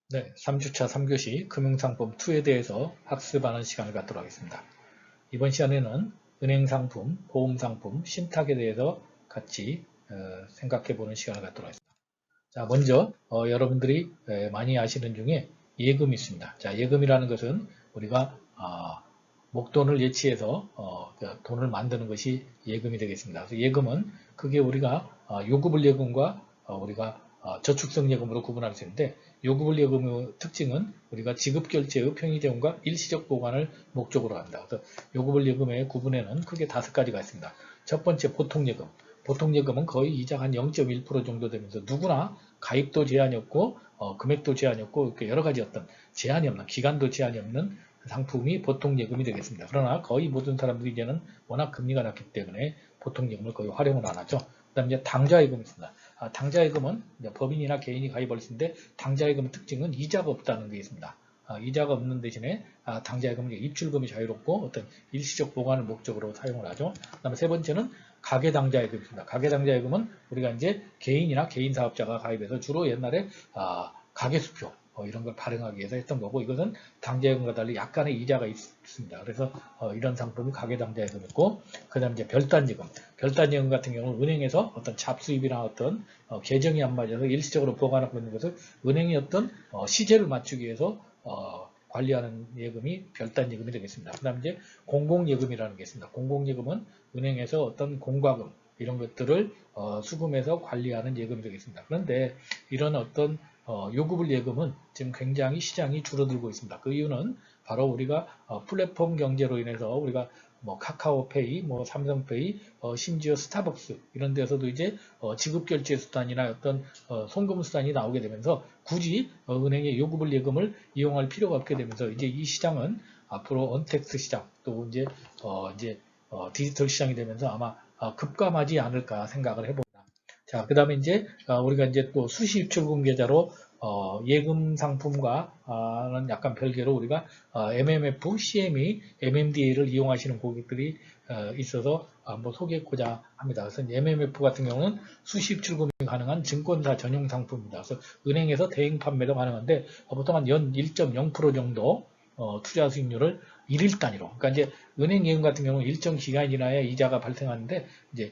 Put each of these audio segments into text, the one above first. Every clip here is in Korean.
네, 3주차 3교시 금융상품 2에 대해서 학습하는 시간을 갖도록 하겠습니다. 이번 시간에는 은행상품, 보험상품, 신탁에 대해서 같이 생각해보는 시간을 갖도록 하겠습니다. 자, 먼저 여러분들이 많이 아시는 중에 예금이 있습니다. 자, 예금이라는 것은 우리가 목돈을 예치해서 돈을 만드는 것이 예금이 되겠습니다. 그래서 예금은 그게 우리가 요구불 예금과 우리가 저축성 예금으로 구분할 수 있는데, 요구불 예금의 특징은 우리가 지급결제의 편의점과 일시적 보관을 목적으로 한다. 그래서 요구불 예금의 구분에는 크게 5가지가 있습니다. 첫 번째 보통예금. 보통예금은 거의 이자가 한 0.1% 정도 되면서 누구나 가입도 제한이 없고 금액도 제한이 없고 이렇게 여러 가지 어떤 제한이 없는, 기간도 제한이 없는 상품이 보통예금이 되겠습니다. 그러나 거의 모든 사람들이 이제는 워낙 금리가 낮기 때문에 보통예금을 거의 활용을 안 하죠. 그 다음에 이제 당좌예금이 있습니다. 당좌예금은 법인이나 개인이 가입할 수 있는데, 당좌예금의 특징은 이자가 없다는 게 있습니다. 이자가 없는 대신에 당좌예금은 입출금이 자유롭고 어떤 일시적 보관을 목적으로 사용을 하죠. 그 다음에 세 번째는 가계당좌예금입니다. 가계당좌예금은 우리가 이제 개인이나 개인 사업자가 가입해서 주로 옛날에 가계수표 이런 걸 발행하기 위해서 했던 거고, 이것은 당좌예금과 달리 약간의 이자가 있습니다. 그래서 이런 상품이 가계당좌예금이고, 그 다음에 이제 별단예금. 별단예금 같은 경우는 은행에서 어떤 잡수입이나 어떤 계정이 안 맞아서 일시적으로 보관하고 있는 것을 은행이 어떤 시제를 맞추기 위해서 관리하는 예금이 별단예금이 되겠습니다. 그 다음에 이제 공공예금이라는 게 있습니다. 공공예금은 은행에서 어떤 공과금 이런 것들을 수금해서 관리하는 예금이 되겠습니다. 그런데 이런 어떤 요구불 예금은 지금 굉장히 시장이 줄어들고 있습니다. 그 이유는 바로 우리가 플랫폼 경제로 인해서 우리가 뭐 카카오페이, 뭐 삼성페이, 심지어 스타벅스 이런 데서도 이제 지급결제 수단이나 어떤 송금 수단이 나오게 되면서 굳이 은행의 요구불 예금을 이용할 필요가 없게 되면서 이제 이 시장은 앞으로 언택트 시장 또 이제 디지털 시장이 되면서 아마 급감하지 않을까 생각을 해봅니다. 자, 그 다음에 이제 우리가 이제 또 수시 입출금 계좌로 예금 상품과는 약간 별개로 우리가 MMF, CME, MMDA를 이용하시는 고객들이 있어서 한번 소개했고자 합니다. 그래서 MMF 같은 경우는 수시 입출금이 가능한 증권사 전용 상품입니다. 그래서 은행에서 대행 판매도 가능한데 보통 한 연 1.0% 정도 투자 수익률을 일일 단위로, 그러니까 이제 은행 예금 같은 경우는 일정 기간이 지나야 이자가 발생하는데, 이제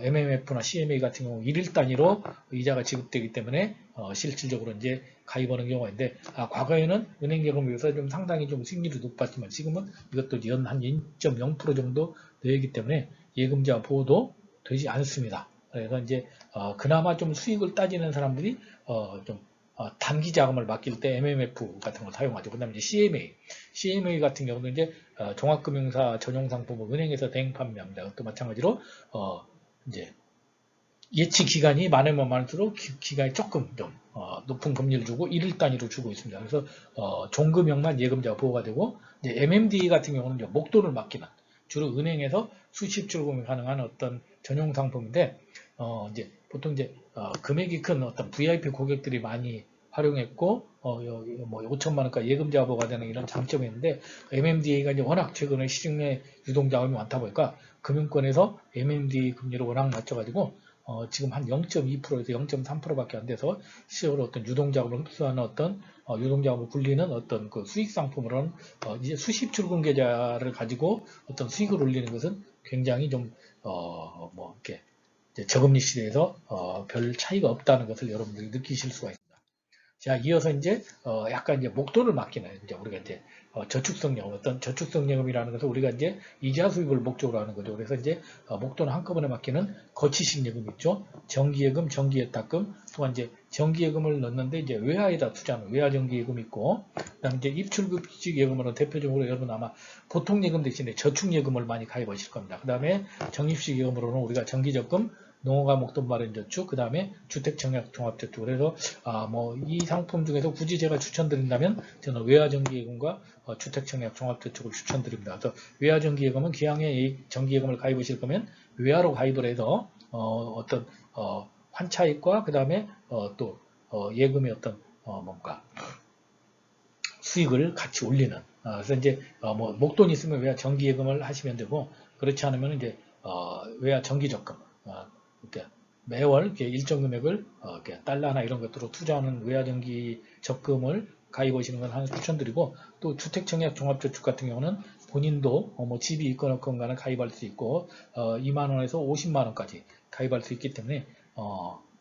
MMF나 CMA 같은 경우 일일 단위로 이자가 지급되기 때문에 실질적으로 이제 가입하는 경우가 있는데, 과거에는 은행 예금에 비해서 좀 상당히 좀 수익률이 높았지만 지금은 이것도 연 한 2.0% 정도 되기 때문에 예금자 보호도 되지 않습니다. 그래서 이제 그나마 좀 수익을 따지는 사람들이 좀 단기 자금을 맡길 때 MMF 같은 걸 사용하죠. 그 다음에 이제 CMA 같은 경우는 이제 종합금융사 전용 상품을 은행에서 대행 판매합니다. 또 마찬가지로 이제 예치 기간이 많으면 많을수록 기간이 조금 좀 높은 금리를 주고 일일 단위로 주고 있습니다. 그래서 종금형만 예금자 보호가 되고, 이제 MMD 같은 경우는 이제 목돈을 맡기는, 주로 은행에서 수십 출금이 가능한 어떤 전용 상품인데, 이제 보통 이제 금액이 큰 어떤 VIP 고객들이 많이 활용했고, 뭐 5천만 원까지 예금자 보호가 되는 이런 장점이 있는데, MMDA가 이제 워낙 최근에 시중 내 유동자금이 많다 보니까 금융권에서 MMD 금리를 워낙 낮춰가지고 지금 한 0.2%에서 0.3%밖에 안 돼서 실제로 어떤 유동자금을 흡수하는 어떤 유동자금을 굴리는 어떤 그 수익 상품으로는 이제 수십 출금 계좌를 가지고 어떤 수익을 올리는 것은 굉장히 좀 뭐 이렇게 저금리 시대에서 별 차이가 없다는 것을 여러분들이 느끼실 수가 있습니다. 자, 이어서 이제 약간 이제 목돈을 맡기는, 이제 우리가 이제 저축성 예금, 어떤 저축성 예금이라는 것은 우리가 이제 이자 수익을 목적으로 하는 거죠. 그래서 이제 목돈을 한꺼번에 맡기는 거치식 예금 있죠. 정기예금, 정기예탁금, 또한 이제 정기예금을 넣는데 이제 외화에다 투자하는 외화정기예금 있고, 그다음에 이제 입출급식 예금으로 대표적으로 여러분 아마 보통예금 대신에 저축예금을 많이 가입하실 겁니다. 그다음에 적립식 예금으로는 우리가 정기적금, 농어가 목돈 마련 저축, 그 다음에 주택청약 종합저축. 그래서 뭐 이 상품 중에서 굳이 제가 추천드린다면 저는 외화정기예금과 주택청약 종합저축을 추천드립니다. 그래서 외화정기예금은 기왕에 정기예금을 가입하실 거면 외화로 가입을 해서 어떤 환차익과 그 다음에 또 예금의 어떤 뭔가 수익을 같이 올리는. 그래서 이제 뭐 목돈이 있으면 외화 정기예금을 하시면 되고, 그렇지 않으면 이제 외화 정기적금. 그러니까 매월 이렇게 일정 금액을 이렇게 달러나 이런 것들로 투자하는 외화정기 적금을 가입하시는 건 하나 추천드리고, 또 주택청약 종합저축 같은 경우는 본인도 뭐 집이 있거나 없건간에 가입할 수 있고 2만 원에서 50만 원까지 가입할 수 있기 때문에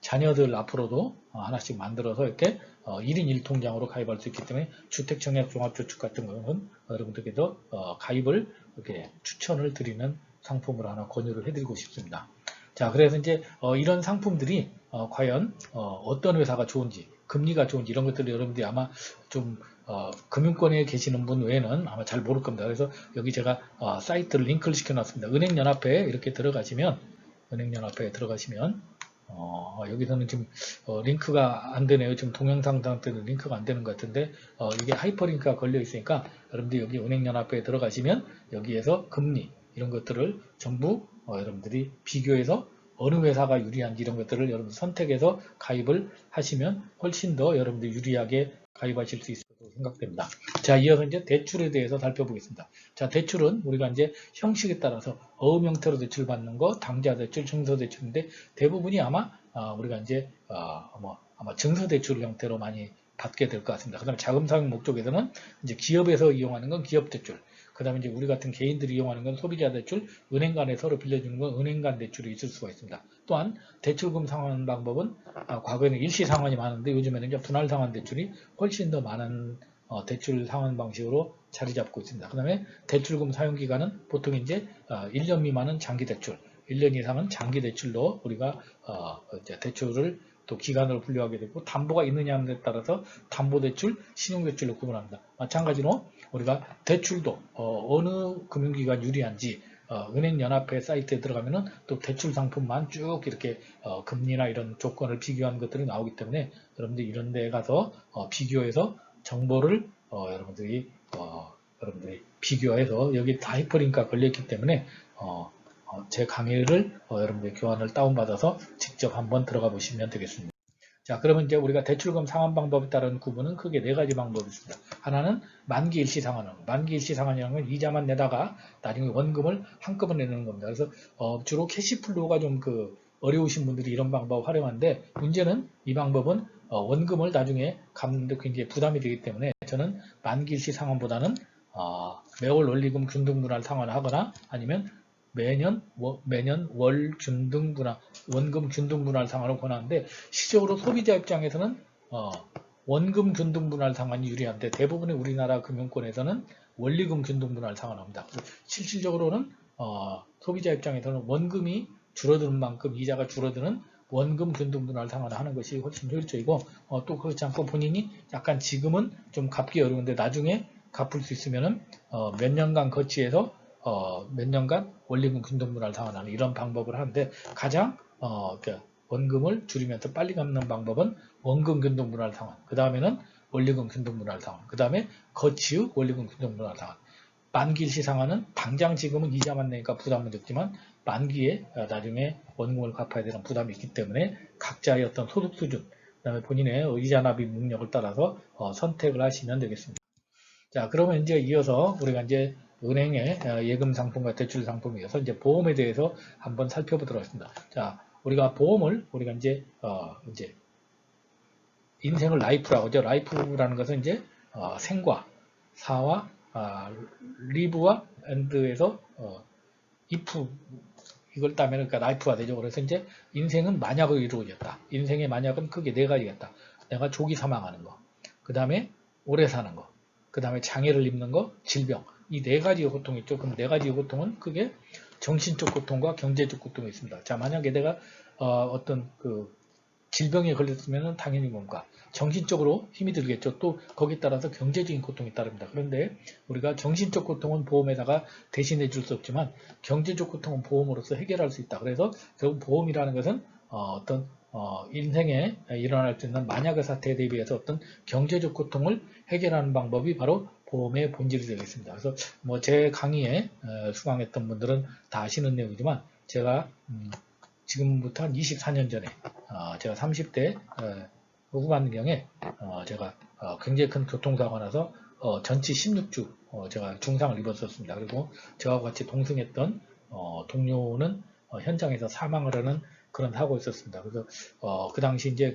자녀들 앞으로도 하나씩 만들어서 이렇게 1인 1통장으로 가입할 수 있기 때문에 주택청약 종합저축 같은 경우는 여러분들께서 가입을 이렇게 추천을 드리는 상품을 하나 권유를 해드리고 싶습니다. 자, 그래서 이제 이런 상품들이 과연 어떤 회사가 좋은지, 금리가 좋은지 이런 것들을 여러분들이 아마 좀 금융권에 계시는 분 외에는 아마 잘 모를 겁니다. 그래서 여기 제가 사이트를 링크를 시켜놨습니다. 은행연합회에 이렇게 들어가시면, 여기서는 지금 링크가 안 되네요. 지금 동영상 상태는 링크가 안 되는 것 같은데 이게 하이퍼링크가 걸려 있으니까 여러분들 여기 은행연합회에 들어가시면 여기에서 금리 이런 것들을 전부 여러분들이 비교해서 어느 회사가 유리한지 이런 것들을 여러분 선택해서 가입을 하시면 훨씬 더 여러분들 유리하게 가입하실 수 있을 거라고 생각됩니다. 자, 이어서 이제 대출에 대해서 살펴보겠습니다. 자, 대출은 우리가 이제 형식에 따라서 어음 형태로 대출 받는 거, 당좌 대출, 증서 대출인데 대부분이 아마 우리가 이제 아마 증서 대출 형태로 많이 받게 될 것 같습니다. 그 다음에 자금 사용 목적에서는 이제 기업에서 이용하는 건 기업 대출, 그 다음에 이제 우리 같은 개인들이 이용하는 건 소비자 대출, 은행 간에 서로 빌려주는 건 은행 간 대출이 있을 수가 있습니다. 또한 대출금 상환 방법은 과거에는 일시 상환이 많은데 요즘에는 이제 분할 상환 대출이 훨씬 더 많은 대출 상환 방식으로 자리 잡고 있습니다. 그 다음에 대출금 사용 기간은 보통 이제 1년 미만은 장기 대출, 1년 이상은 장기 대출로 우리가 이제 대출을 또 기간으로 분류하게 되고, 담보가 있느냐 하는 데 따라서 담보대출, 신용대출로 구분합니다. 마찬가지로 우리가 대출도 어느 금융기관 유리한지 은행연합회 사이트에 들어가면은 또 대출 상품만 쭉 이렇게 금리나 이런 조건을 비교한 것들이 나오기 때문에 여러분들이 이런 데 가서 비교해서 정보를 여러분들이 비교해서 여기 다 하이퍼링크가 걸려있기 때문에 제 강의를 여러분들 교환을 다운받아서 직접 한번 들어가 보시면 되겠습니다. 자, 그러면 이제 우리가 대출금 상환 방법에 따른 구분은 크게 네 가지 방법이 있습니다. 하나는 만기 일시 상환은, 만기 일시 상환이라는 건 이자만 내다가 나중에 원금을 한꺼번에 내는 겁니다. 그래서 주로 캐시플로우가 좀 어려우신 분들이 이런 방법을 활용하는데, 문제는 이 방법은 원금을 나중에 갚는데 굉장히 부담이 되기 때문에 저는 만기 일시 상환보다는 매월 원리금 균등분할 상환을 하거나 아니면 매년 월 균등 분할, 원금 균등 분할 상환을 권하는데, 시적으로 소비자 입장에서는 원금 균등 분할 상환이 유리한데 대부분의 우리나라 금융권에서는 원리금 균등 분할 상환합니다. 실질적으로는 소비자 입장에서는 원금이 줄어드는 만큼 이자가 줄어드는 원금 균등 분할 상환을 하는 것이 훨씬 효율적이고, 또 그렇지 않고 본인이 약간 지금은 좀 갚기 어려운데 나중에 갚을 수 있으면은 몇 년간 거치해서 몇 년간 원리금 균등분할 상환하는 이런 방법을 하는데, 가장 원금을 줄이면서 빨리 갚는 방법은 원금 균등분할 상환, 그 다음에는 원리금 균등분할 상환, 그 다음에 거치 후 원리금 균등분할 상환. 만기일시 상환은 당장 지금은 이자만 내니까 부담은 적지만 만기에 나중에 원금을 갚아야 되는 부담이 있기 때문에 각자의 어떤 소득 수준, 그 다음에 본인의 이자 납입 능력을 따라서 선택을 하시면 되겠습니다. 자, 그러면 이제 이어서 우리가 이제 은행의 예금 상품과 대출 상품에 이어서 이제 보험에 대해서 한번 살펴보도록 하겠습니다. 자, 우리가 보험을 이제 인생을 라이프라고 하죠. 라이프라는 것은 이제 생과 사와 리브와 엔드에서 if 이걸 따면 그러니까 라이프가 되죠. 그래서 이제 인생은 만약으로 이루어졌다. 인생의 만약은 크게 네 가지가 있다. 내가 조기 사망하는 거, 그 다음에 오래 사는 거, 그 다음에 장애를 입는 거, 질병. 이 네 가지의 고통이 있죠. 그럼 네 가지의 고통은 크게 정신적 고통과 경제적 고통이 있습니다. 자, 만약에 내가 어떤 질병에 걸렸으면 당연히 뭔가 정신적으로 힘이 들겠죠. 또 거기에 따라서 경제적인 고통이 따릅니다. 그런데 우리가 정신적 고통은 보험에다가 대신해 줄 수 없지만 경제적 고통은 보험으로서 해결할 수 있다. 그래서 결국 보험이라는 것은 인생에 일어날 수 있는 만약의 사태에 대비해서 어떤 경제적 고통을 해결하는 방법이 바로 보험의 본질이 되겠습니다. 그래서 제 강의에 수강했던 분들은 다 아시는 내용이지만, 제가 지금부터 한 24년 전에 제가 30대 후반경에 제가 굉장히 큰 교통사고가 나서 전치 16주 제가 중상을 입었었습니다. 그리고 저와 같이 동승했던 동료는 현장에서 사망을 하는 그런 사고가 있었습니다. 그래서 그 당시 이제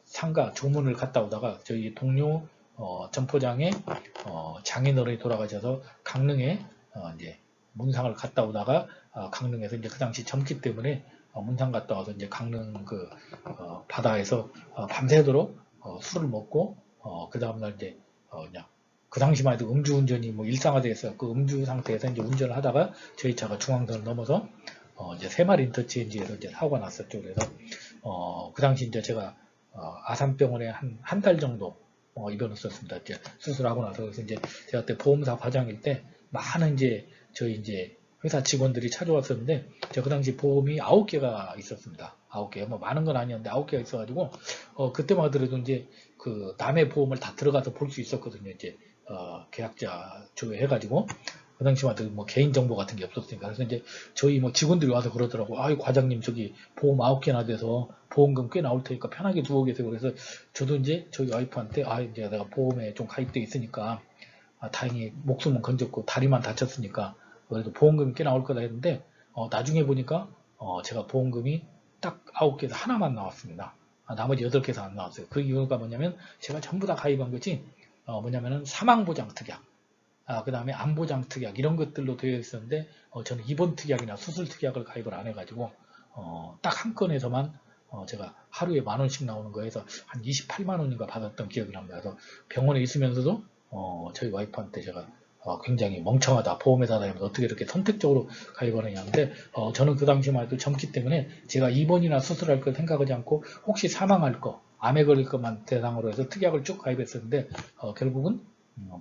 상가 조문을 갔다 오다가 저희 동료 점포장에 장인어른이 돌아가셔서 강릉에 이제 문상을 갔다 오다가 강릉에서 이제 그 당시 젊기 때문에 문상 갔다 와서 이제 강릉 바다에서 밤새도록 술을 먹고 그 다음날 이제 그냥 그 당시만 해도 음주운전이 뭐 일상화돼서 그 음주 상태에서 이제 운전을 하다가 저희 차가 중앙선을 넘어서 이제 새마을 인터체인지에서 이제 사고가 났었죠. 그래서 그 당시 이제 제가 아산병원에 한 달 정도 입원했었습니다. 이제 수술하고 나서. 그래서 이제 제가 그때 보험사 과장일 때 많은 저희 회사 직원들이 찾아왔었는데, 제가 그 당시 보험이 9개가 있었습니다. 9개. 뭐 많은 건 아니었는데 9개가 있어가지고, 그때만 하더라도 이제 남의 보험을 다 들어가서 볼 수 있었거든요. 이제, 계약자 조회해가지고. 그 당시만 해도 뭐 개인정보 같은 게 없었으니까. 그래서 이제 저희 뭐 직원들이 와서 그러더라고. 아유, 과장님, 저기 보험 9개나 돼서 보험금 꽤 나올 테니까 편하게 두고 계세요. 그래서 저도 이제 저희 와이프한테, 이제 내가 보험에 좀 가입돼 있으니까, 다행히 목숨은 건졌고 다리만 다쳤으니까 그래도 보험금이 꽤 나올 거다 했는데, 나중에 보니까 제가 보험금이 딱 9개에서 하나만 나왔습니다. 나머지 8개에서 안 나왔어요. 그 이유가 뭐냐면 제가 전부 다 가입한 것이 뭐냐면은 사망보장 특약, 그 다음에 안보장 특약 이런 것들로 되어 있었는데, 저는 입원 특약이나 수술 특약을 가입을 안 해가지고 딱 한 건에서만 제가 하루에 10,000원씩 나오는 거에서 한 28만 원인가 받았던 기억이 납니다. 그래서 병원에 있으면서도 저희 와이프한테 제가 굉장히 멍청하다, 보험회사 다니면서 어떻게 이렇게 선택적으로 가입을 하냐는데, 저는 그 당시만 해도 젊기 때문에 제가 입원이나 수술할 걸 생각하지 않고 혹시 사망할 거, 암에 걸릴 것만 대상으로 해서 특약을 쭉 가입했었는데, 결국은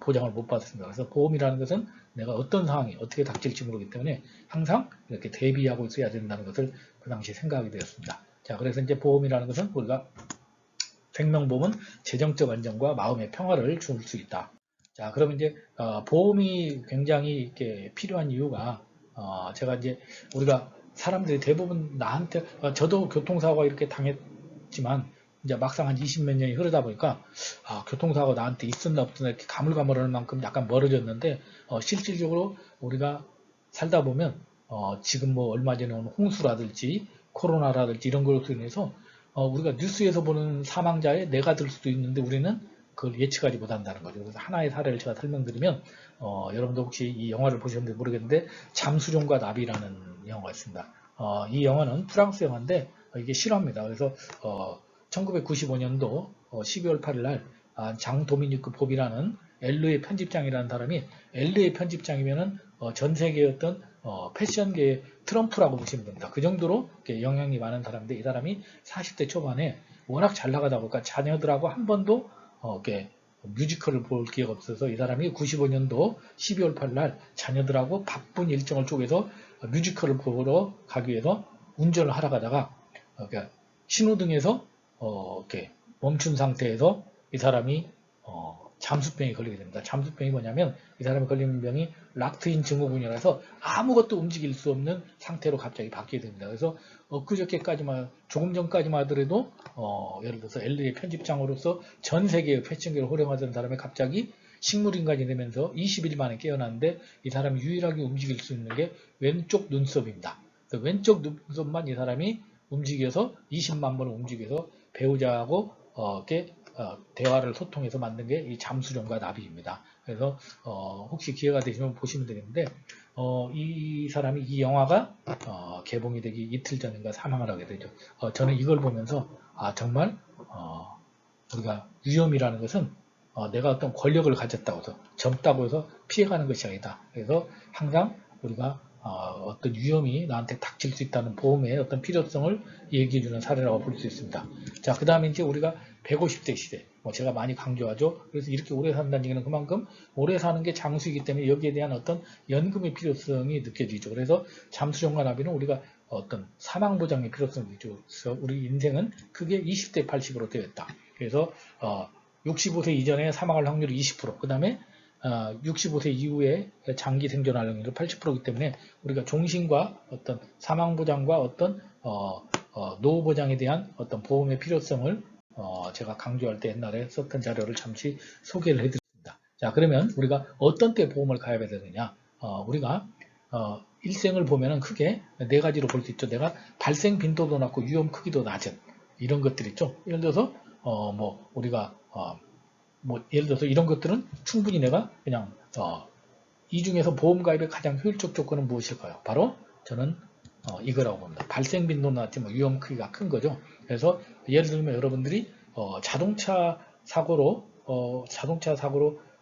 보장을 못 받았습니다. 그래서 보험이라는 것은 내가 어떤 상황이 어떻게 닥칠지 모르기 때문에 항상 이렇게 대비하고 있어야 된다는 것을 그 당시 생각하게 되었습니다. 자, 그래서 이제 보험이라는 것은 우리가 생명보험은 재정적 안정과 마음의 평화를 줄 수 있다. 자, 그러면 이제 보험이 굉장히 이렇게 필요한 이유가, 제가 이제 우리가 사람들이 대부분 나한테, 저도 교통사고가 이렇게 당했지만 이제 막상 한 20몇 년이 흐르다 보니까 교통사고 나한테 있었나 없었나 이렇게 가물가물할 만큼 약간 멀어졌는데, 실질적으로 우리가 살다 보면 지금 뭐 얼마 전에 온 홍수라든지 코로나라든지 이런 것으로 인해서 우리가 뉴스에서 보는 사망자의 내가 될 수도 있는데 우리는 그걸 예측하지 못한다는 거죠. 그래서 하나의 사례를 제가 설명드리면, 여러분도 혹시 이 영화를 보셨는지 모르겠는데 잠수종과 나비라는 영화가 있습니다. 이 영화는 프랑스 영화인데 이게 실화입니다. 그래서 1995년도 12월 8일 날 장 도미니크 봅이라는 엘르의 편집장이라는 사람이, 엘르의 편집장이면은 전 세계의 어떤 패션계의 트럼프라고 보시면 됩니다. 그 정도로 영향이 많은 사람인데, 이 사람이 40대 초반에 워낙 잘 나가다 보니까 자녀들하고 한 번도 뮤지컬을 볼 기회가 없어서 이 사람이 95년도 12월 8일 날 자녀들하고 바쁜 일정을 쪼개서 뮤지컬을 보러 가기 위해서 운전을 하러 가다가 신호등에서 이렇게 멈춘 상태에서 이 사람이 잠수병에 걸리게 됩니다. 잠수병이 뭐냐면 이 사람이 걸리는 병이 락트인 증후군이라서 아무것도 움직일 수 없는 상태로 갑자기 바뀌게 됩니다. 그래서 엊그저께까지만, 조금 전까지만 하더라도 예를 들어서 엘리의 편집장으로서 전 세계의 패션계를 호령하던 사람이 갑자기 식물인간이 되면서 20일 만에 깨어났는데, 이 사람이 유일하게 움직일 수 있는 게 왼쪽 눈썹입니다. 왼쪽 눈썹만 이 사람이 움직여서 20만 번을 움직여서 배우자하고 이렇게 대화를 소통해서 만든 게 이 잠수종과 나비입니다. 그래서 혹시 기회가 되시면 보시면 되겠는데, 이 사람이, 이 영화가 개봉이 되기 이틀 전인가 사망을 하게 되죠. 저는 이걸 보면서 정말 우리가 위험이라는 것은 내가 어떤 권력을 가졌다고 해서, 젊다고 해서 피해가는 것이 아니다. 그래서 항상 우리가 어떤 위험이 나한테 닥칠 수 있다는 보험의 어떤 필요성을 얘기해주는 사례라고 볼 수 있습니다. 자, 그 다음에 이제 우리가 150세 시대, 제가 많이 강조하죠. 그래서 이렇게 오래 산다는 얘기는 그만큼 오래 사는 게 장수이기 때문에 여기에 대한 어떤 연금의 필요성이 느껴지죠. 그래서 잠수종과 나비는 우리가 어떤 사망보장의 필요성이 느껴지죠. 그래서 우리 인생은 크게 20대 80으로 되어 있다. 그래서 65세 이전에 사망할 확률이 20%, 그 다음에 65세 이후에 장기 생존할 확률이 80%이기 때문에 우리가 종신과 어떤 사망보장과 어떤 노후보장에 대한 어떤 보험의 필요성을 제가 강조할 때 옛날에 썼던 자료를 잠시 소개를 해드렸습니다. 자, 그러면 우리가 어떤 때 보험을 가입해야 되느냐? 우리가 일생을 보면은 크게 네 가지로 볼 수 있죠. 내가 발생 빈도도 낮고 위험 크기도 낮은 이런 것들 있죠. 예를 들어서 우리가 예를 들어서 이런 것들은 충분히 내가 그냥 이 중에서 보험 가입의 가장 효율적 조건은 무엇일까요? 바로 저는 이거라고 봅니다. 발생 빈도는 낮지만 위험 크기가 큰 거죠. 그래서 예를 들면 여러분들이 자동차 사고로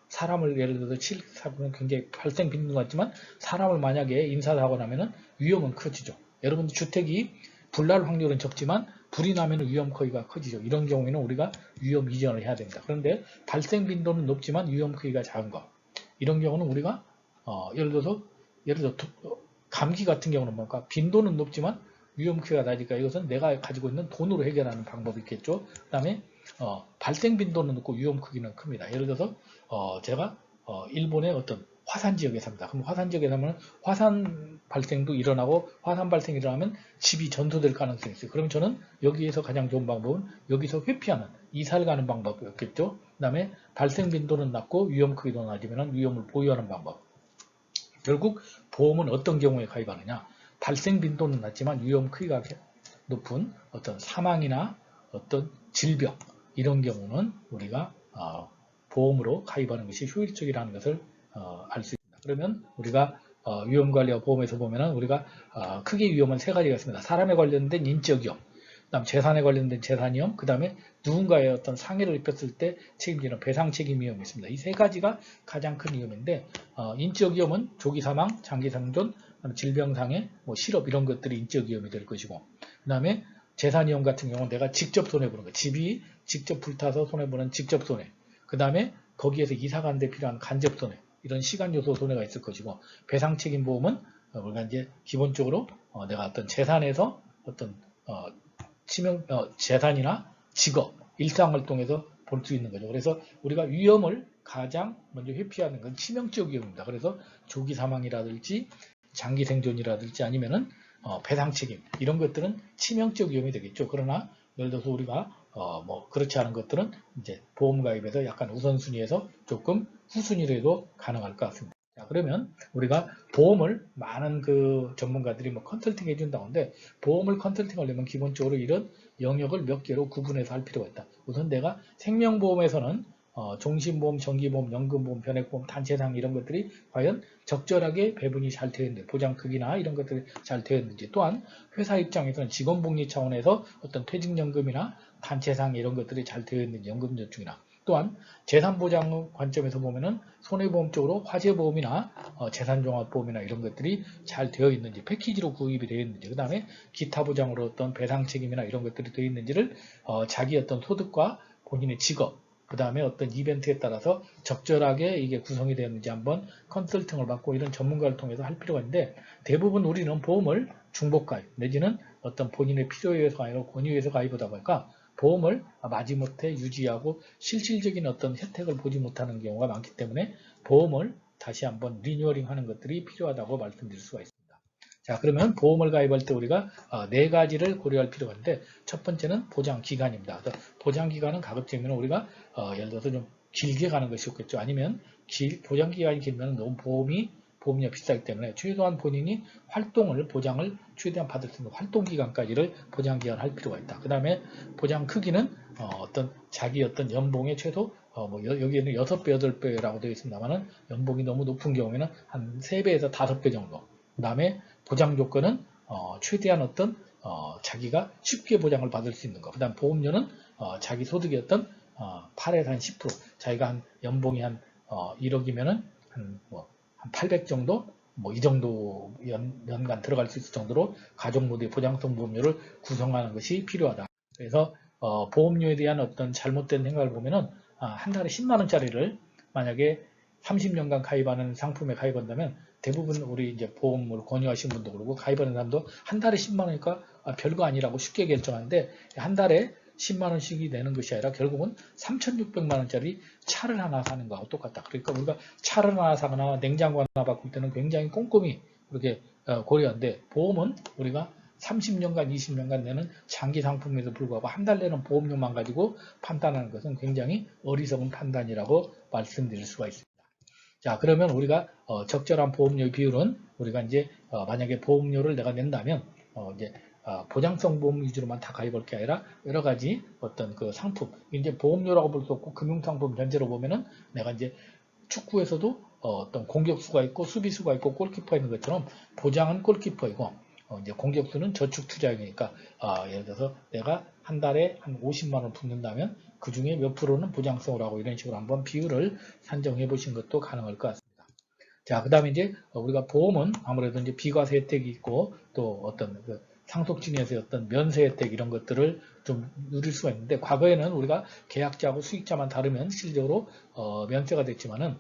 사람을 예를 들어서 칠 사고는 굉장히 발생 빈도가 낮지만 사람을 만약에 인사사고 나면은 위험은 커지죠. 여러분들 주택이 불날 확률은 적지만 불이 나면 위험 크기가 커지죠. 이런 경우에는 우리가 위험 이전을 해야 됩니다. 그런데 발생 빈도는 높지만 위험 크기가 작은 거. 이런 경우는 우리가 예를 들어서 감기 같은 경우는 뭔가 빈도는 높지만 위험 크기가 낮으니까 이것은 내가 가지고 있는 돈으로 해결하는 방법이 있겠죠. 그 다음에 발생 빈도는 높고 위험 크기는 큽니다. 예를 들어서 제가 일본의 어떤 화산 지역에 삽니다. 그럼 화산 지역에 사면 화산 발생도 일어나고 화산 발생이 일어나면 집이 전소될 가능성이 있어요. 그럼 저는 여기에서 가장 좋은 방법은 여기서 회피하는 이사를 가는 방법이었겠죠. 그 다음에 발생 빈도는 낮고 위험 크기도 낮으면 위험을 보유하는 방법. 결국 보험은 어떤 경우에 가입하느냐? 발생 빈도는 낮지만 위험 크기가 높은 어떤 사망이나 어떤 질병 이런 경우는 우리가 보험으로 가입하는 것이 효율적이라는 것을 알 수 있습니다. 그러면 우리가 위험관리와 보험에서 보면은 우리가 크게 위험은 세 가지가 있습니다. 사람에 관련된 인적 위험, 그다음 재산에 관련된 재산 위험, 그 다음에 누군가의 어떤 상해를 입혔을 때 책임지는 배상 책임 위험이 있습니다. 이 세 가지가 가장 큰 위험인데 인적 위험은 조기 사망, 장기 생존, 질병 상해, 실업 이런 것들이 인적 위험이 될 것이고, 그 다음에 재산 위험 같은 경우는 내가 직접 손해보는 거, 집이 직접 불타서 손해보는 직접 손해, 그 다음에 거기에서 이사 가는데 필요한 간접 손해, 이런 시간 요소 손해가 있을 것이고, 배상 책임 보험은 우리가 이제 기본적으로 내가 어떤 재산에서 어떤 재산이나 직업, 일상활동에서 볼 수 있는 거죠. 그래서 우리가 위험을 가장 먼저 회피하는 건 치명적 위험입니다. 그래서 조기 사망이라든지 장기 생존이라든지 아니면은 배상 책임 이런 것들은 치명적 위험이 되겠죠. 그러나 예를 들어서 우리가 그렇지 않은 것들은 이제 보험 가입에서 약간 우선순위에서 조금 후순위로 가능할 것 같습니다. 자, 그러면 우리가 보험을 많은 그 전문가들이 컨설팅 해준다고 하는데 보험을 컨설팅 하려면 기본적으로 이런 영역을 몇 개로 구분해서 할 필요가 있다. 우선 내가 생명보험에서는 종신보험, 정기보험, 연금보험, 변액보험, 단체상 이런 것들이 과연 적절하게 배분이 잘 되어 있는지, 보장 크기나 이런 것들이 잘 되어 있는지, 또한 회사 입장에서는 직원복리 차원에서 어떤 퇴직연금이나 단체상 이런 것들이 잘 되어 있는지, 연금저축이나, 또한 재산보장 관점에서 보면은 손해보험 쪽으로 화재보험이나 재산종합보험이나 이런 것들이 잘 되어 있는지, 패키지로 구입이 되어 있는지, 그 다음에 기타 보장으로 어떤 배상 책임이나 이런 것들이 되어 있는지를 자기 어떤 소득과 본인의 직업, 그 다음에 어떤 이벤트에 따라서 적절하게 이게 구성이 되었는지 한번 컨설팅을 받고 이런 전문가를 통해서 할 필요가 있는데, 대부분 우리는 보험을 중복가입 내지는 어떤 본인의 필요에 의해서 아니라 권유에 의해서 가입하다 보니까 보험을 마지못해 유지하고 실질적인 어떤 혜택을 보지 못하는 경우가 많기 때문에 보험을 다시 한번 리뉴어링 하는 것들이 필요하다고 말씀드릴 수가 있습니다. 자, 그러면 보험을 가입할 때 우리가 네 가지를 고려할 필요가 있는데, 첫 번째는 보장 기간입니다. 보장 기간은 가급적이면 우리가 예를 들어서 좀 길게 가는 것이 좋겠죠. 아니면 보장 기간이 길면 너무 보험료가 비싸기 때문에 최소한 본인이 활동을 보장을 최대한 받을 수 있는 활동 기간까지를 보장 기간을 할 필요가 있다. 그 다음에 보장 크기는 자기 어떤 연봉의 최소 여기에는 6배, 8배라고 되어 있습니다만은 연봉이 너무 높은 경우에는 한 3배에서 5배 정도. 그 다음에 보장 조건은 최대한 어떤 자기가 쉽게 보장을 받을 수 있는 것. 그 다음 보험료는 자기 소득의 어떤 8에서 한 10%. 자기가 한 연봉이 한 1억이면은 한 800 정도? 이 정도 연간 들어갈 수 있을 정도로 가족 모두의 보장성 보험료를 구성하는 것이 필요하다. 그래서 보험료에 대한 어떤 잘못된 생각을 보면은 한 달에 10만원짜리를 만약에 30년간 가입하는 상품에 가입한다면 대부분 우리 이제 보험을 권유하시는 분도 그러고 가입하는 사람도 한 달에 10만원이니까 별거 아니라고 쉽게 결정하는데, 한 달에 10만원씩이 내는 것이 아니라 결국은 3,600만원짜리 차를 하나 사는 거하고 똑같다. 그러니까 우리가 차를 하나 사거나 냉장고 하나 바꿀 때는 굉장히 꼼꼼히 그렇게 고려하는데, 보험은 우리가 30년간, 20년간 내는 장기 상품에도 불구하고 한 달 내는 보험료만 가지고 판단하는 것은 굉장히 어리석은 판단이라고 말씀드릴 수가 있습니다. 자, 그러면 우리가 적절한 보험료 비율은 우리가 이제 만약에 보험료를 내가 낸다면 이제 보장성 보험 위주로만 다 가입할 게 아니라 여러 가지 어떤 그 상품, 이제 보험료라고 볼 수 없고 금융상품 전체로 보면은 내가 이제 축구에서도 어떤 공격수가 있고 수비수가 있고 골키퍼 있는 것처럼 보장은 골키퍼이고 이제 공격수는 저축 투자이니까 예를 들어서 내가 한 달에 한 50만 원 붓는다면 그 중에 몇 프로는 보장성으로 하고 이런 식으로 한번 비율을 산정해 보신 것도 가능할 것 같습니다. 자, 그 다음에 이제 우리가 보험은 아무래도 이제 비과세 혜택이 있고 또 어떤 그 상속증에서의 어떤 면세 혜택 이런 것들을 좀 누릴 수가 있는데 과거에는 우리가 계약자하고 수익자만 다르면 실질적으로 면세가 됐지만은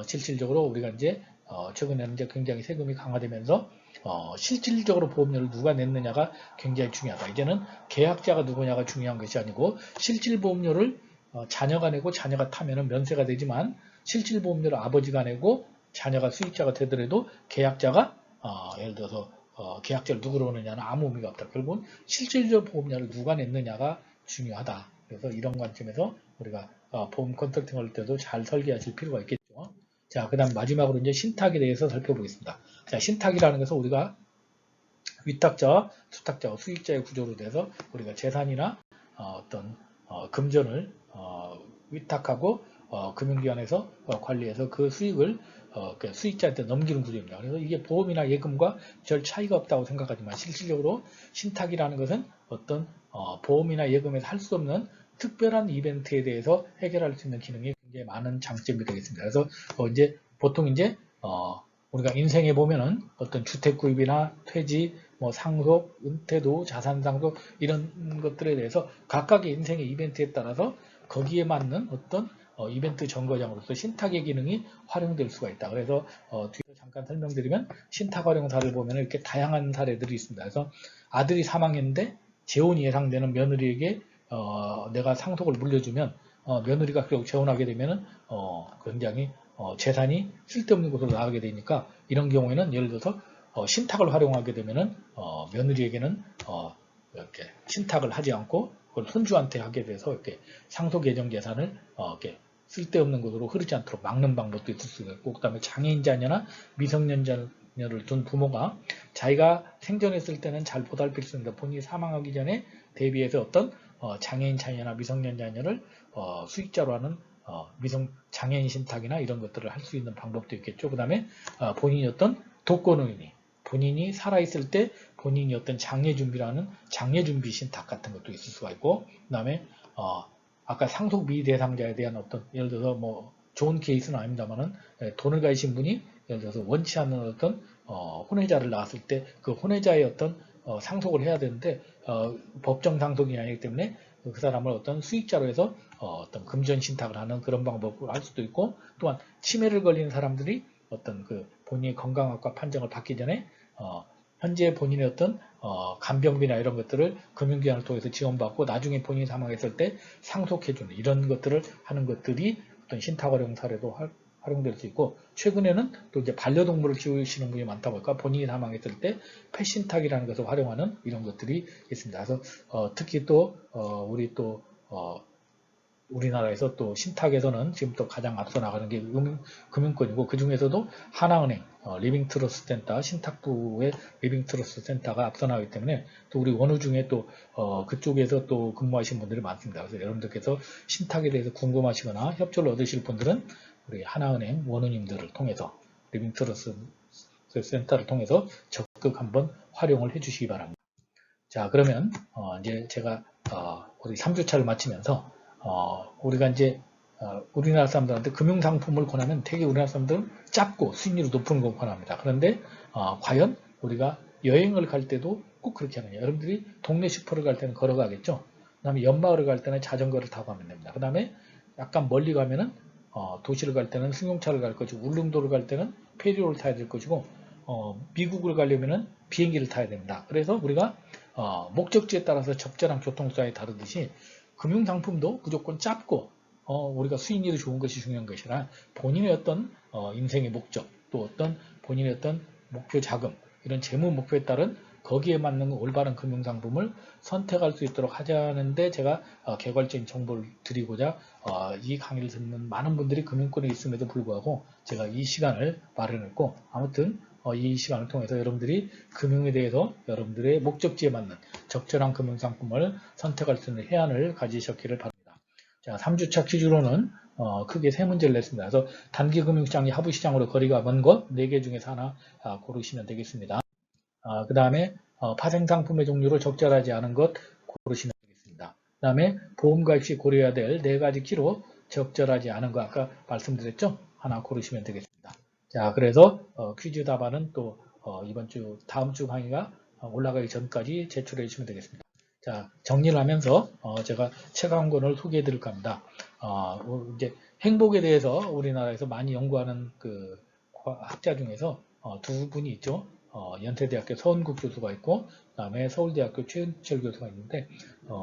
실질적으로 우리가 이제 최근에는 이제 굉장히 세금이 강화되면서 실질적으로 보험료를 누가 냈느냐가 굉장히 중요하다. 이제는 계약자가 누구냐가 중요한 것이 아니고 실질 보험료를 자녀가 내고 자녀가 타면은 면세가 되지만 실질 보험료를 아버지가 내고 자녀가 수익자가 되더라도 계약자가 예를 들어서 계약자를 누구로 오느냐는 아무 의미가 없다. 결국은 실질적 보험료를 누가 냈느냐가 중요하다. 그래서 이런 관점에서 우리가 보험 컨설팅 할 때도 잘 설계하실 필요가 있겠죠. 자, 그 다음 마지막으로 이제 신탁에 대해서 살펴보겠습니다. 자, 신탁이라는 것은 우리가 위탁자와 수탁자와 수익자의 구조로 돼서 우리가 재산이나 어떤 금전을 위탁하고 금융기관에서 관리해서 그 수익을 수익자한테 넘기는 구조입니다. 그래서 이게 보험이나 예금과 별 차이가 없다고 생각하지만 실질적으로 신탁이라는 것은 어떤 보험이나 예금에서 할 수 없는 특별한 이벤트에 대해서 해결할 수 있는 기능이 굉장히 많은 장점이 되겠습니다. 그래서 이제 보통 이제 우리가 인생에 보면은 어떤 주택 구입이나 퇴직, 뭐 상속, 은퇴도, 자산 상속 이런 것들에 대해서 각각의 인생의 이벤트에 따라서 거기에 맞는 어떤 이벤트 정거장으로서 신탁의 기능이 활용될 수가 있다. 그래서 뒤에서 잠깐 설명드리면 신탁 활용 사례를 보면 이렇게 다양한 사례들이 있습니다. 그래서 아들이 사망했는데 재혼이 예상되는 며느리에게 내가 상속을 물려주면 며느리가 결국 재혼하게 되면은 굉장히 재산이 쓸데없는 곳으로 나가게 되니까 이런 경우에는 예를 들어서 신탁을 활용하게 되면은 며느리에게는 이렇게 신탁을 하지 않고 그걸 손주한테 하게 돼서 이렇게 상속 예정 재산을 이렇게 쓸데없는 곳으로 흐르지 않도록 막는 방법도 있을 수 있고, 그다음에 장애인 자녀나 미성년 자녀를 둔 부모가 자기가 생전했을 때는 잘 보살필 수 있는데 본인이 사망하기 전에 대비해서 어떤 장애인 자녀나 미성년 자녀를 수익자로 하는 장애인 신탁이나 이런 것들을 할 수 있는 방법도 있겠죠. 그 다음에 본인이 어떤 독거노인이 본인이 살아있을 때 본인이 어떤 장례준비라는 장례준비 신탁 같은 것도 있을 수가 있고, 그 다음에 아까 상속 미대상자에 대한 어떤 예를 들어서 뭐 좋은 케이스는 아닙니다만은 돈을 가지신 분이 예를 들어서 원치 않는 어떤 혼외자를 낳았을 때 그 혼외자의 어떤 상속을 해야 되는데 법정 상속이 아니기 때문에 그 사람을 어떤 수익자로 해서 어떤 금전 신탁을 하는 그런 방법을 할 수도 있고, 또한 치매를 걸린 사람들이 어떤 그 본인의 건강학과 판정을 받기 전에 현재 본인의 어떤 간병비나 이런 것들을 금융기관을 통해서 지원받고 나중에 본인이 사망했을 때 상속해주는 이런 것들을 하는 것들이 어떤 신탁 활용 사례도 활용될 수 있고, 최근에는 또 이제 반려동물을 키우시는 분이 많다 보니까 본인이 사망했을 때 펫신탁이라는 것을 활용하는 이런 것들이 있습니다. 그래서 특히 또 우리 또 우리나라에서 또 신탁에서는 지금 또 가장 앞서 나가는 게 금융권이고, 그 중에서도 하나은행 리빙트러스트 센터 신탁부의 리빙트러스트 센터가 앞서 나가기 때문에 또 우리 원우 중에 또 그쪽에서 또 근무하시는 분들이 많습니다. 그래서 여러분들께서 신탁에 대해서 궁금하시거나 협조를 얻으실 분들은 우리 하나은행 원우님들을 통해서 리빙트러스트 센터를 통해서 적극 한번 활용을 해주시기 바랍니다. 자, 그러면 이제 제가 우리 3주차를 마치면서 우리가 이제 우리나라 사람들한테 금융상품을 권하면 되게 우리나라 사람들은 짧고 수익률이 높은 걸 권합니다. 그런데 과연 우리가 여행을 갈 때도 꼭 그렇게 하느냐. 여러분들이 동네 슈퍼를 갈 때는 걸어가겠죠. 그 다음에 연마을을 갈 때는 자전거를 타고 가면 됩니다. 그 다음에 약간 멀리 가면은 도시를 갈 때는 승용차를 갈 것이고, 울릉도를 갈 때는 페리를 타야 될 것이고, 미국을 가려면은 비행기를 타야 됩니다. 그래서 우리가 목적지에 따라서 적절한 교통수단이 다르듯이 금융상품도 무조건 짧고 우리가 수익률이 좋은 것이 중요한 것이 아니라 본인의 어떤 인생의 목적, 또 어떤 본인의 어떤 목표 자금, 이런 재무 목표에 따른 거기에 맞는 올바른 금융상품을 선택할 수 있도록 하자는데 제가 개괄적인 정보를 드리고자 이 강의를 듣는 많은 분들이 금융권에 있음에도 불구하고 제가 이 시간을 마련했고, 아무튼 이 시간을 통해서 여러분들이 금융에 대해서 여러분들의 목적지에 맞는 적절한 금융상품을 선택할 수 있는 해안을 가지셨기를 바랍니다. 자, 3주차 퀴즈로는 크게 세 문제를 냈습니다. 그래서 단기금융시장이 하부시장으로 거리가 먼 것 4개 중에서 하나 고르시면 되겠습니다. 그 다음에 파생상품의 종류로 적절하지 않은 것 고르시면 되겠습니다. 그 다음에 보험가입 시 고려해야 될 4가지 키로 적절하지 않은 거 아까 말씀드렸죠? 하나 고르시면 되겠습니다. 자, 그래서 퀴즈 답안은 또 이번 주 다음 주 강의가 올라가기 전까지 제출해 주시면 되겠습니다. 자, 정리를 하면서 제가 책 한 권을 소개해 드릴까 합니다. 이제 행복에 대해서 우리나라에서 많이 연구하는 그 학자 중에서 두 분이 있죠. 연세대학교 서은국 교수가 있고, 그 다음에 서울대학교 최인철 교수가 있는데,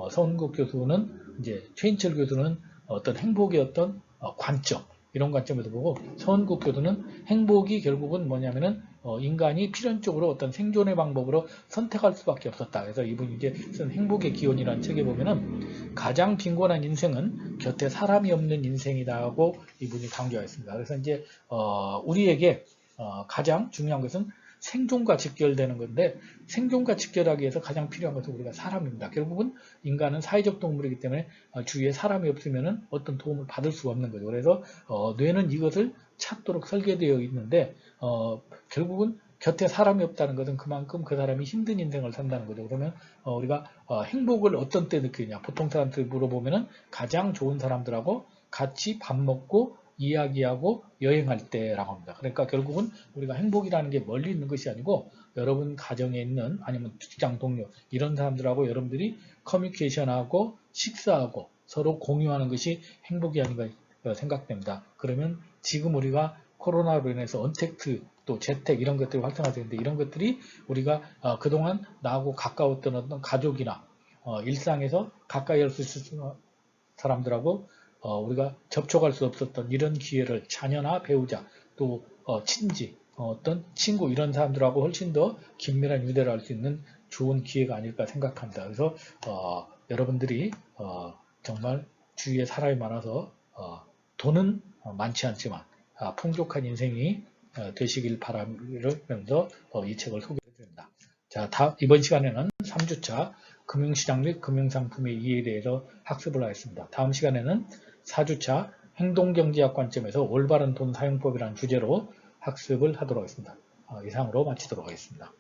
서은국 교수는 이제 최인철 교수는 어떤 행복의 어떤 관점, 이런 관점에서 보고, 서은국 교수는 행복이 결국은 뭐냐면은 인간이 필연적으로 어떤 생존의 방법으로 선택할 수밖에 없었다. 그래서 이분이 이제 쓴 행복의 기원이라는 책에 보면은 가장 빈곤한 인생은 곁에 사람이 없는 인생이다고 이분이 강조했습니다. 그래서 이제 우리에게 가장 중요한 것은 생존과 직결되는 건데, 생존과 직결하기 위해서 가장 필요한 것은 우리가 사람입니다. 결국은 인간은 사회적 동물이기 때문에 주위에 사람이 없으면 어떤 도움을 받을 수가 없는 거죠. 그래서 뇌는 이것을 찾도록 설계되어 있는데 결국은 곁에 사람이 없다는 것은 그만큼 그 사람이 힘든 인생을 산다는 거죠. 그러면 우리가 행복을 어떤 때 느끼냐, 보통 사람들 물어보면은 가장 좋은 사람들하고 같이 밥 먹고 이야기하고 여행할 때라고 합니다. 그러니까 결국은 우리가 행복이라는 게 멀리 있는 것이 아니고 여러분 가정에 있는, 아니면 직장 동료, 이런 사람들하고 여러분들이 커뮤니케이션하고 식사하고 서로 공유하는 것이 행복이 아닌가 생각됩니다. 그러면 지금 우리가 코로나로 인해서 언택트 또 재택 이런 것들이 활성화되는데, 이런 것들이 우리가 그동안 나하고 가까웠던 어떤 가족이나 일상에서 가까이 할 수 있었던 사람들하고 우리가 접촉할 수 없었던 이런 기회를 자녀나 배우자, 또 친지, 어떤 친구, 이런 사람들하고 훨씬 더 긴밀한 유대를 할 수 있는 좋은 기회가 아닐까 생각합니다. 그래서 여러분들이 정말 주위에 사람이 많아서 돈은 많지 않지만 풍족한 인생이 되시길 바라면서 이 책을 소개해드립니다. 자, 이번 시간에는 3주차 금융시장 및 금융상품의 이해에 대해서 학습을 하겠습니다. 다음 시간에는 4주차 행동경제학 관점에서 올바른 돈 사용법이라는 주제로 학습을 하도록 하겠습니다. 이상으로 마치도록 하겠습니다.